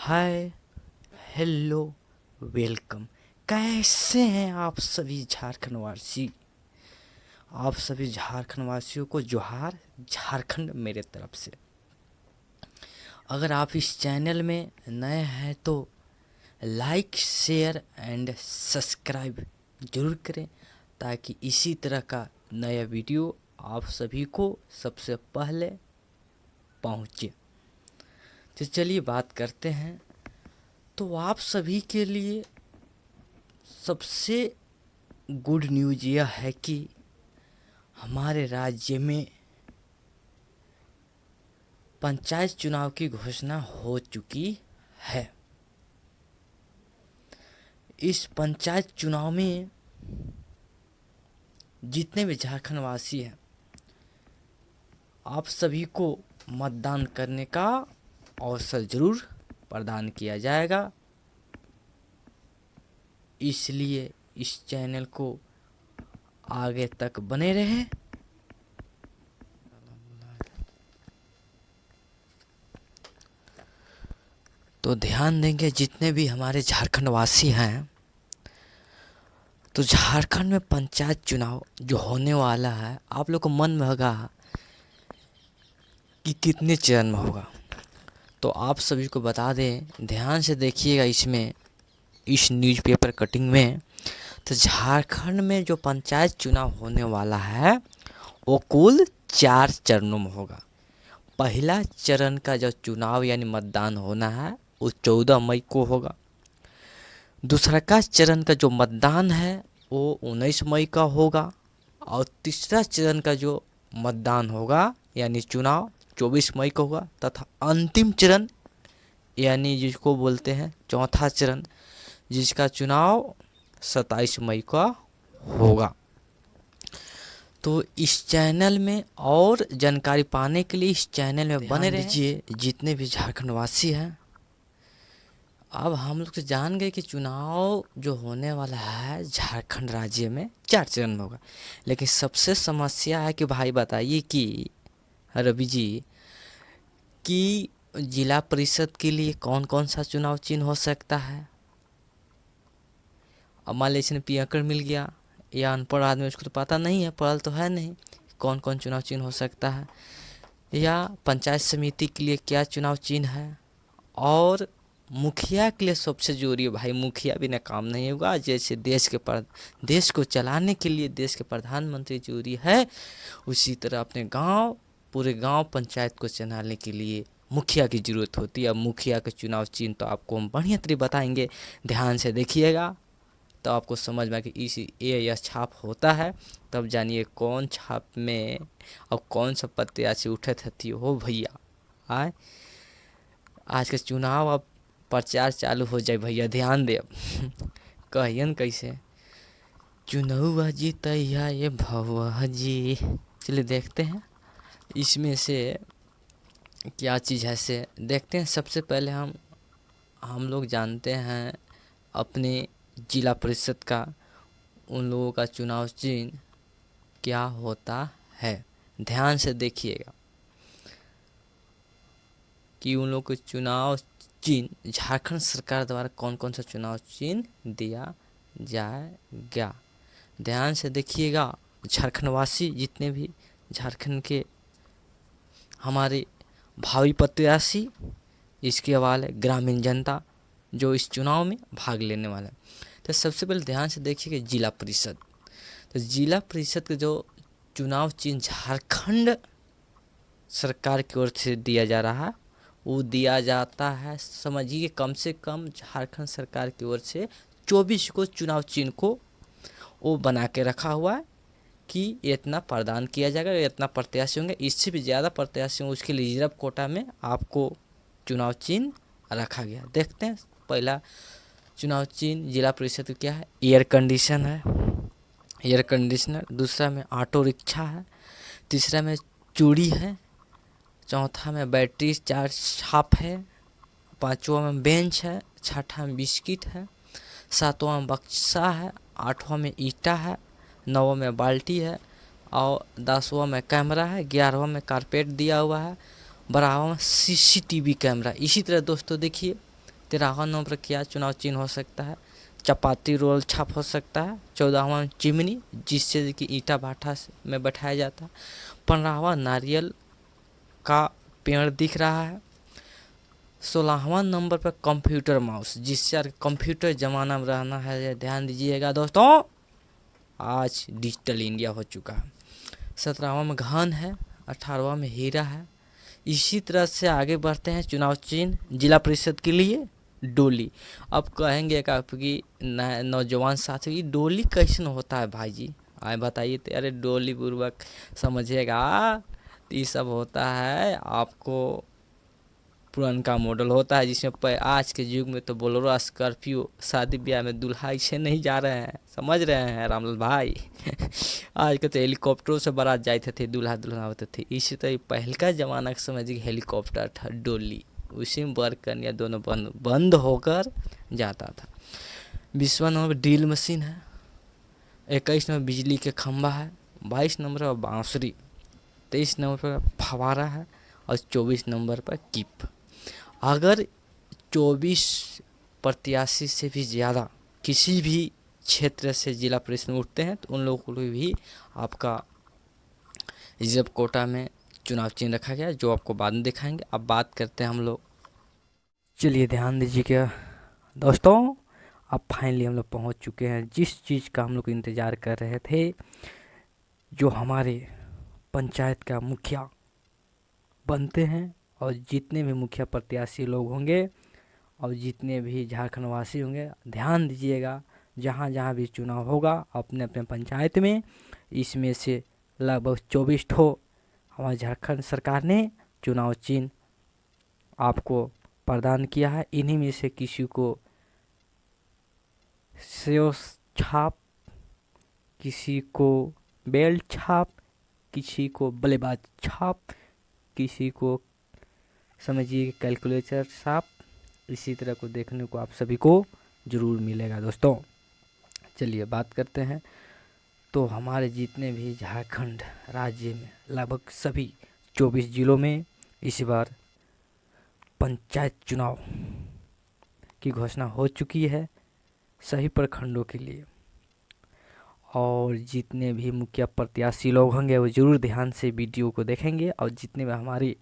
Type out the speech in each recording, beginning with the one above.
हाय, hello, welcome. कैसे हैं आप सभी झारखंड वासी? आप सभी झारखंड वासियों को जोहार, झारखंड मेरे तरफ से। अगर आप इस चैनल में नए हैं तो लाइक, शेयर एंड सब्सक्राइब जरूर करें, ताकि इसी तरह का नया वीडियो आप सभी को सबसे पहले पहुंचे। तो चलिए बात करते हैं। तो आप सभी के लिए सबसे गुड न्यूज़ यह है कि हमारे राज्य में पंचायत चुनाव की घोषणा हो चुकी है। इस पंचायत चुनाव में जितने भी झारखंड वासी हैं, आप सभी को मतदान करने का अवसर जरूर प्रदान किया जाएगा। इसलिए इस चैनल को आगे तक बने रहें। तो ध्यान देंगे जितने भी हमारे झारखंड वासी हैं। तो झारखंड में पंचायत चुनाव जो होने वाला है, आप लोग को मन में होगा कि कितने चरण में होगा। तो आप सभी को बता दें, ध्यान से देखिएगा इसमें, इस न्यूज़पेपर कटिंग में। तो झारखंड में जो पंचायत चुनाव होने वाला है वो कुल 4 चरणों में होगा। पहला चरण का जो चुनाव यानी मतदान होना है वो 14 मई को होगा। दूसरा का चरण का जो मतदान है वो 19 मई का होगा। और तीसरा चरण का जो मतदान होगा यानी चुनाव 24 मई को होगा। तथा अंतिम चरण यानी जिसको बोलते हैं चौथा चरण, जिसका चुनाव 27 मई का होगा। तो इस चैनल में और जानकारी पाने के लिए इस चैनल में बने रहिए जितने भी झारखंड वासी हैं। अब हम लोग तो जान गए कि चुनाव जो होने वाला है झारखंड राज्य में 4 चरण में होगा। लेकिन सबसे समस्या है कि भाई बताइए कि रवि जी कि जिला परिषद के लिए कौन कौन सा चुनाव चिन्ह हो सकता है। अब मान लीजिए इसने पियक्कड़ मिल गया या अनपढ़ आदमी, उसको तो पता नहीं है, पढ़ल तो है नहीं, कौन कौन चुनाव चिन्ह हो सकता है। या पंचायत समिति के लिए क्या चुनाव चिन्ह है। और मुखिया के लिए सबसे जरूरी है भाई, मुखिया बिना काम नहीं होगा। जैसे देश को चलाने के लिए देश के प्रधानमंत्री जरूरी है, उसी तरह अपने पूरे गांव पंचायत को चलाने के लिए मुखिया की ज़रूरत होती है। अब मुखिया के चुनाव चिन्ह तो आपको हम बढ़िया तरीके बताएंगे, ध्यान से देखिएगा तो आपको समझ में कि ये यह छाप होता है। तब जानिए कौन छाप में और कौन सा प्रत्याशी उठे थे हो भैया। आए आज के चुनाव अब प्रचार चालू हो जाए भैया, ध्यान दे। अब कहियन कैसे चुनौआ जीतैया ये भौआ जी। चलिए देखते हैं इसमें से क्या चीज़ है से देखते हैं। सबसे पहले हम लोग जानते हैं अपने जिला परिषद का उन लोगों का चुनाव चिन्ह क्या होता है। ध्यान से देखिएगा कि उन लोगों को चुनाव चिन्ह झारखंड सरकार द्वारा कौन कौन सा चुनाव चिन्ह दिया जाएगा। ध्यान से देखिएगा झारखंडवासी, जितने भी झारखंड के हमारे भावी प्रत्याशी, इसके वाले ग्रामीण जनता जो इस चुनाव में भाग लेने वाला है। तो सबसे पहले ध्यान से देखिएगा जिला परिषद। तो जिला परिषद का जो चुनाव चिन्ह झारखंड सरकार की ओर से दिया जा रहा है वो दिया जाता है, समझिए कम से कम झारखंड सरकार की ओर से 24 को चुनाव चिन्ह को वो बना के रखा हुआ है कि इतना प्रदान किया जाएगा, इतना प्रत्याशी होंगे। इससे भी ज़्यादा प्रत्याशी होंगे उसके लिए रिजर्व कोटा में आपको चुनाव चिन्ह रखा गया। देखते हैं पहला चुनाव चिन्ह जिला परिषद का क्या है। एयर कंडीशन है, एयर कंडीशनर। दूसरा में ऑटो रिक्शा है। तीसरा में चूड़ी है। चौथा में बैटरी चार्ज छाप है। पाँचवा में बेंच है। छठा में बिस्किट है। सातवां में बक्सा है। आठवां में ईटा है। नौवां में बाल्टी है। और 10वां में कैमरा है। 11वां में कारपेट दिया हुआ है। 12वां में सीसीटीवी कैमरा। इसी तरह दोस्तों देखिए 13वां नंबर पर क्या चुनाव चिन्ह हो सकता है? चपाती रोल छाप हो सकता है। 14वां चिमनी, जिससे कि ईंटा भाटा में बैठाया जाता है। 15वां नारियल का पेड़ दिख रहा है। 16वां नंबर पर कंप्यूटर माउस, जिससे कंप्यूटर ज़माना में रहना है, ध्यान दीजिएगा दोस्तों, आज डिजिटल इंडिया हो चुका है। 17वां में घन है। 18वां में हीरा है। इसी तरह से आगे बढ़ते हैं। चुनाव चिन्ह जिला परिषद के लिए डोली। अब कहेंगे कि आपकी नौजवान साथी, डोली कैसन होता है भाई जी, आए बताइए। तो अरे डोली पूर्वक समझिएगा, ये सब होता है आपको पुरानका मॉडल होता है, जिसमें आज के युग में तो बोलेरो स्कॉर्पियो शादी ब्याह में दुल्हा ऐसे नहीं जा रहे हैं, समझ रहे हैं रामलाल भाई। आज के तो हेलीकॉप्टरों से बारात जाते थे, दूल्हा दुल्हन होते थे। इसी तरह पहल का ज़माना का समझिए हेलीकॉप्टर था, डोली, उसी में वर कन्या दोनों बंद होकर जाता था। 20वां नंबर ड्रिल मशीन है। 21 नंबर बिजली के खंभा है। 22 नंबर पर बांसुरी। 23 नंबर पर फवारा है। और 24 नंबर पर किप। अगर 24 प्रत्याशी से भी ज़्यादा किसी भी क्षेत्र से जिला परिषद में उठते हैं तो उन लोगों को भी आपका रिजर्व कोटा में चुनाव चिन्ह रखा गया, जो आपको बाद में दिखाएंगे। अब बात करते हैं हम लोग, चलिए ध्यान दीजिएगा दोस्तों, अब फाइनली हम लोग पहुंच चुके हैं जिस चीज़ का हम लोग इंतज़ार कर रहे थे, जो हमारे पंचायत का मुखिया बनते हैं। और जितने भी मुखिया प्रत्याशी लोग होंगे और जितने भी झारखंड वासी होंगे, ध्यान दीजिएगा, जहाँ जहाँ भी चुनाव होगा अपने अपने पंचायत में, इसमें से लगभग 24 ठो हमारे झारखंड सरकार ने चुनाव चिन्ह आपको प्रदान किया है। इन्हीं में से किसी को सेव छाप, किसी को बेल छाप, किसी को बल्लेबाज छाप, किसी को समझिए कैलकुलेटर छाप, इसी तरह को देखने को आप सभी को ज़रूर मिलेगा दोस्तों। चलिए बात करते हैं। तो हमारे जितने भी झारखंड राज्य में लगभग सभी 24 जिलों में इस बार पंचायत चुनाव की घोषणा हो चुकी है सभी प्रखंडों के लिए। और जितने भी मुखिया प्रत्याशी लोग होंगे वो ज़रूर ध्यान से वीडियो को देखेंगे, और जितने भी हमारी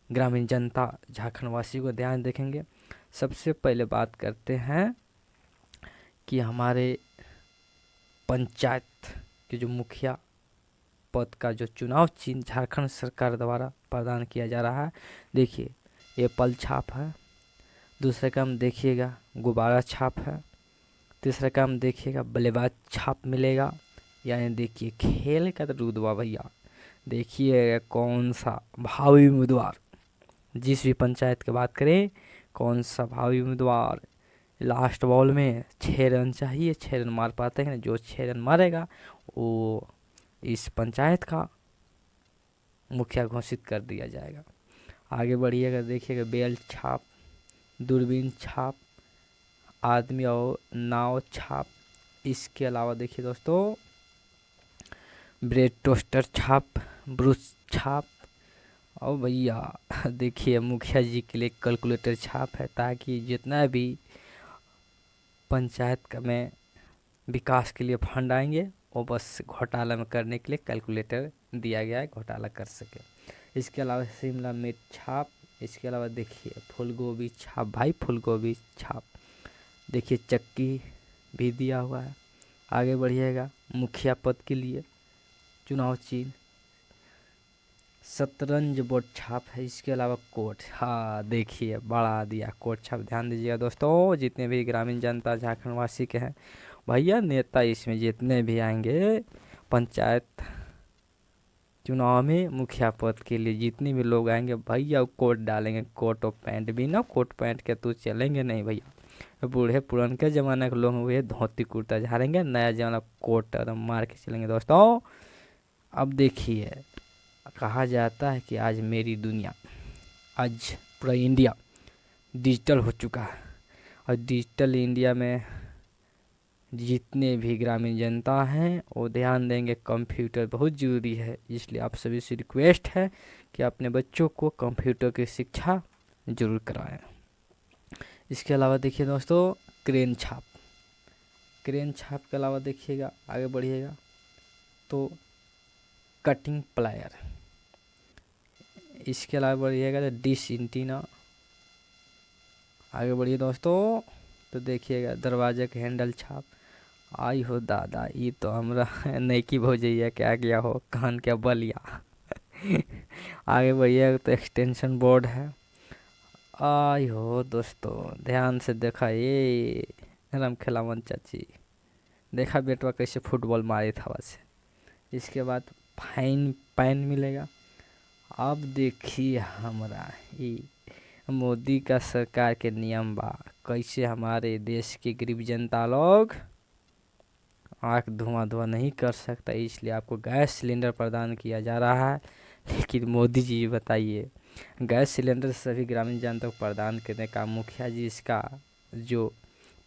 ग्रामीण जनता झारखंड वासी को ध्यान देखेंगे। सबसे पहले बात करते हैं कि हमारे पंचायत के जो मुखिया पद का जो चुनाव चिन्ह झारखंड सरकार द्वारा प्रदान किया जा रहा है, देखिए एप्पल छाप है। दूसरे काम देखिएगा गुब्बारा छाप है। तीसरा काम देखिएगा बल्लेबाज छाप मिलेगा। यानी देखिए खेल का तो रुतबा भैया, देखिए कौन सा भावी उम्मीदवार, जिस भी पंचायत की बात करें, कौन सा भावी उम्मीदवार लास्ट बॉल में 6 रन चाहिए, 6 रन मार पाते हैं, जो 6 रन मारेगा वो इस पंचायत का मुखिया घोषित कर दिया जाएगा। आगे बढ़िएगा, देखिएगा बेल छाप, दूरबीन छाप, आदमी और नाव छाप। इसके अलावा देखिए दोस्तों ब्रेड टोस्टर छाप, ब्रूस छाप, और भैया देखिए मुखिया जी के लिए कैलकुलेटर छाप है, ताकि जितना भी पंचायत में विकास के लिए फंड आएंगे वो बस घोटाला में करने के लिए कैलकुलेटर दिया गया है, घोटाला कर सके। इसके अलावा शिमला मिर्च छाप। इसके अलावा देखिए फूलगोभी छाप, भाई फूलगोभी छाप। देखिए चक्की भी दिया हुआ है। आगे बढ़िएगा, मुखिया पद के लिए चुनाव चिन्ह शतरंज बोर्ड छाप है। इसके अलावा कोट, हाँ देखिए बड़ा दिया कोट छाप। ध्यान दीजिएगा दोस्तों, जितने भी ग्रामीण जनता झारखंड वासी के हैं भैया, नेता इसमें जितने भी आएंगे पंचायत चुनाव में मुखिया पद के लिए, जितने भी लोग आएंगे भैया कोट डालेंगे, कोट और पैंट। बिना कोट पैंट के तो चलेंगे नहीं भैया। बूढ़े पुराने ज़माने के लोग हुए धोती कुर्ता झाड़ेंगे, नया ज़माना कोट एकदम मार के चलेंगे दोस्तों। अब देखिए कहा जाता है कि आज मेरी दुनिया, आज पूरा इंडिया डिजिटल हो चुका है, और डिजिटल इंडिया में जितने भी ग्रामीण जनता हैं वो ध्यान देंगे, कंप्यूटर बहुत ज़रूरी है। इसलिए आप सभी से रिक्वेस्ट है कि अपने बच्चों को कंप्यूटर की शिक्षा जरूर कराएं। इसके अलावा देखिए दोस्तों क्रेन छाप, क्रेन छाप के अलावा देखिएगा आगे बढ़िएगा तो कटिंग प्लायर, इसके अलावा बढ़िएगा तो डिश एंटीना। आगे बढ़िए दोस्तों तो देखिएगा दरवाजे के हैंडल छाप। आई हो दादा, ये तो हमरा नैकी भौजैया क्या गया हो कान क्या बलिया। आगे बढ़िएगा तो एक्सटेंशन बोर्ड है। आई हो दोस्तों ध्यान से देखा, ये राम खिलावन चाची देखा बेटवा कैसे फुटबॉल मारे था वैसे। इसके बाद फाइन पैन मिलेगा। अब देखिए हमरा ये मोदी का सरकार के नियम बा, कैसे हमारे देश के गरीब जनता लोग आँख धुआं धुआं नहीं कर सकता, इसलिए आपको गैस सिलेंडर प्रदान किया जा रहा है। लेकिन मोदी जी बताइए, गैस सिलेंडर सभी ग्रामीण जनता को प्रदान करने का मुखिया जी इसका जो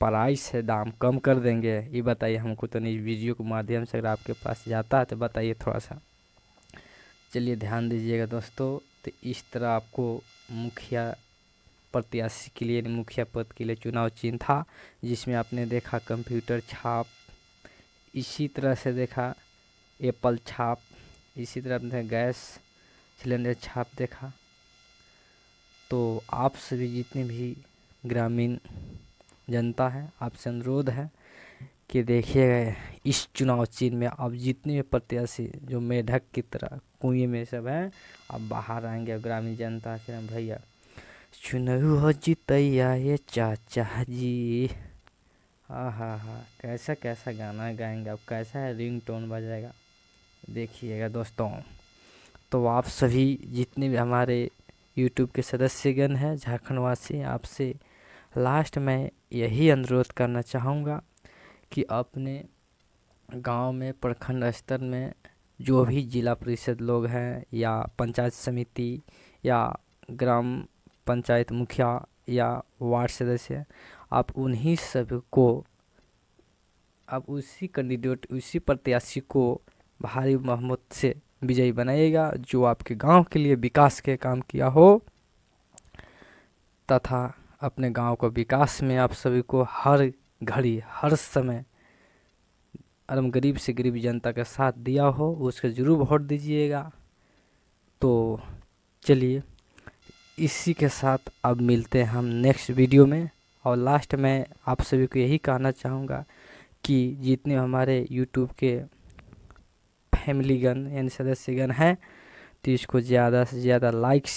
प्राइस है दाम कम कर देंगे, ये बताइए हमको। तो नहीं, वीडियो के माध्यम से अगर आपके पास जाता है तो बताइए थोड़ा सा। चलिए ध्यान दीजिएगा दोस्तों, तो इस तरह आपको मुखिया प्रत्याशी के लिए, मुखिया पद के लिए चुनाव चिन्ह था, जिसमें आपने देखा कंप्यूटर छाप, इसी तरह से देखा एप्पल छाप, इसी तरह आपने गैस सिलेंडर छाप देखा। तो आप सभी जितने भी ग्रामीण जनता है, आपसे अनुरोध है कि देखिएगा इस चुनाव चिन्ह में अब जितने भी प्रत्याशी जो मेढक की तरह कुएं में सब हैं, अब बाहर आएंगे। ग्रामीण जनता से भैया चुनाव हो जीतैया ये चाचा जी, हा, कैसा कैसा गाना गाएंगे, अब कैसा है रिंगटोन बजाएगा, देखिएगा दोस्तों। तो आप सभी जितने भी हमारे यूट्यूब के सदस्यगण हैं झारखंडवासी, आपसे लास्ट में यही अनुरोध करना चाहूँगा कि अपने गांव में, प्रखंड स्तर में जो भी जिला परिषद लोग हैं या पंचायत समिति या ग्राम पंचायत मुखिया या वार्ड सदस्य, आप उन्हीं सबको, आप उसी कैंडिडेट, उसी प्रत्याशी को भारी बहुमत से विजयी बनाइएगा जो आपके गांव के लिए विकास के काम किया हो, तथा अपने गांव को विकास में आप सभी को हर घड़ी हर समय एकदम गरीब से गरीब जनता का साथ दिया हो, उसको ज़रूर वोट दीजिएगा। तो चलिए इसी के साथ अब मिलते हैं हम नेक्स्ट वीडियो में। और लास्ट में आप सभी को यही कहना चाहूँगा कि जितने हमारे यूट्यूब के फैमिलीगण यानी सदस्यगण हैं, तो इसको ज़्यादा से ज़्यादा लाइक